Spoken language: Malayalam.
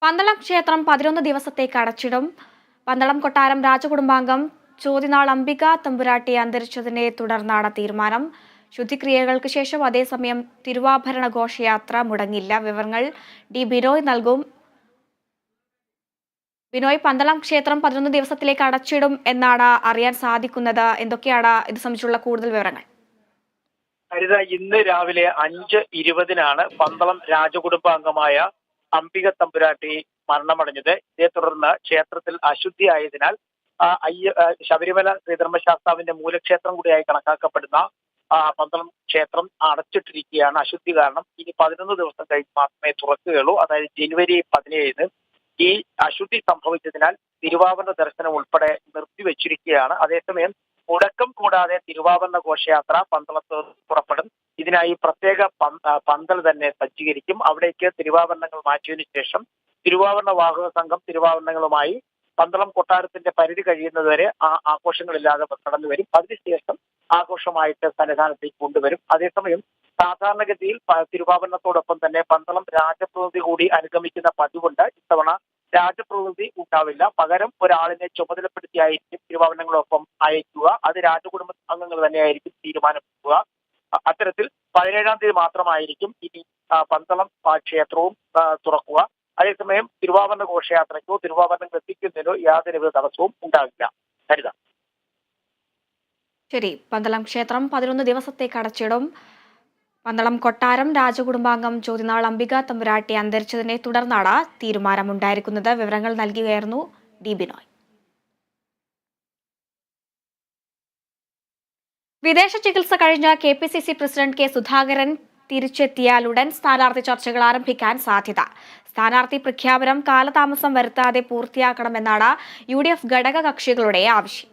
പന്തളം ക്ഷേത്രം 11 ദിവസത്തേക്ക് അടച്ചിടും. പന്തളം കൊട്ടാരം രാജകുടുംബാംഗം ചോതിനാൾ അംബിക തമ്പുരാട്ടി അന്തരിച്ചതിനെ തുടർന്നാണ് തീരുമാനം. ശുദ്ധിക്രിയകൾക്ക് ശേഷം അതേസമയം തിരുവാഭരണ ഘോഷയാത്ര മുടങ്ങില്ല. വിവരങ്ങൾ ഡി ബിനോയ് നൽകും. ബിനോയ്, പന്തളം ക്ഷേത്രം 11 ദിവസത്തിലേക്ക് അടച്ചിടും എന്നാണ് അറിയാൻ സാധിക്കുന്നത്. എന്തൊക്കെയാണ് ഇത് സംബന്ധിച്ചുള്ള കൂടുതൽ വിവരങ്ങൾ? ഹരിത, ഇന്ന് രാവിലെ 5:20 പന്തളം രാജകുടുംബാംഗമായ അംബിക തമ്പുരാട്ടി മരണമടഞ്ഞത്. ഇതേ തുടർന്ന് ക്ഷേത്രത്തിൽ അശുദ്ധിയായതിനാൽ ശബരിമല ശ്രീധർമ്മശാസ്താവിന്റെ മൂലക്ഷേത്രം കൂടിയായി കണക്കാക്കപ്പെടുന്ന പന്തളം ക്ഷേത്രം അടച്ചിട്ടിരിക്കുകയാണ്. അശുദ്ധി കാരണം ഇനി 11 ദിവസം കഴിഞ്ഞ് മാത്രമേ തുറക്കുകയുള്ളൂ. അതായത് ജനുവരി 17 ഈ അശുദ്ധി സംഭവിച്ചതിനാൽ തിരുവാഭരണ ദർശനം ഉൾപ്പെടെ നിർത്തിവെച്ചിരിക്കുകയാണ്. അതേസമയം മുടക്കം കൂടാതെ തിരുവാഭരണ ഘോഷയാത്ര പന്തളത്ത് പുറപ്പെടും. ഇതിനായി പ്രത്യേക പന്തൽ തന്നെ സജ്ജീകരിക്കും. അവിടേക്ക് തിരുവാഭരണങ്ങൾ മാറ്റിയതിനു ശേഷം തിരുവാഭരണ വാഹക സംഘം തിരുവാഭരണങ്ങളുമായി പന്തളം കൊട്ടാരത്തിന്റെ പരിധി കഴിയുന്നതുവരെ ആ ആഘോഷങ്ങളില്ലാതെ കടന്നു വരും. അതിനുശേഷം ആഘോഷമായിട്ട് സന്നിധാനത്തേക്ക് കൊണ്ടുവരും. അതേസമയം സാധാരണഗതിയിൽ തിരുവാഭരണത്തോടൊപ്പം തന്നെ പന്തളം രാജപ്രതിനിധി കൂടി അനുഗമിക്കുന്ന പതിവുണ്ട്. ഇത്തവണ രാജപ്രതിനിധി ഉണ്ടാവില്ല. പകരം ഒരാളിനെ ചുമതലപ്പെടുത്തിയായിരിക്കും തിരുവാഭരണങ്ങളൊപ്പം അയക്കുക. അത് രാജകുടുംബ അംഗങ്ങൾ തന്നെയായിരിക്കും തീരുമാനമെടുക്കുക. അത്തരത്തിൽ 17-ാം തീയതി മാത്രമായിരിക്കും ഇനി പന്തളം ക്ഷേത്രവും തുറക്കുക. അതേസമയം തിരുവാഭരണ ഘോഷയാത്രയ്ക്കോ തിരുവാഭരണങ്ങൾ എത്തിക്കുന്നതിനോ യാതൊരുവിധ തടസ്സവും ഉണ്ടാവില്ല. ഹരിത. ശരി, പന്തളം ക്ഷേത്രം 11 ദിവസത്തേക്ക് അടച്ചിടും. പന്തളം കൊട്ടാരം രാജകുടുംബാംഗം ചോതിനാൾ അംബിക തമ്പുരാട്ടി അന്തരിച്ചതിനെ തുടർന്നാണ് തീരുമാനമുണ്ടായിരിക്കുന്നത്. വിവരങ്ങൾ നൽകുകയായിരുന്നു ഡി ബിനോയ്. വിദേശ ചികിത്സ കഴിഞ്ഞ KPCC പ്രസിഡന്റ് കെ സുധാകരൻ തിരിച്ചെത്തിയാലുടൻ സ്ഥാനാർത്ഥി ചർച്ചകൾ ആരംഭിക്കാൻ സാധ്യത. സ്ഥാനാർത്ഥി പ്രഖ്യാപനം കാലതാമസം വരുത്താതെ പൂർത്തിയാക്കണമെന്നാണ് UDF ഘടക കക്ഷികളുടെ ആവശ്യം.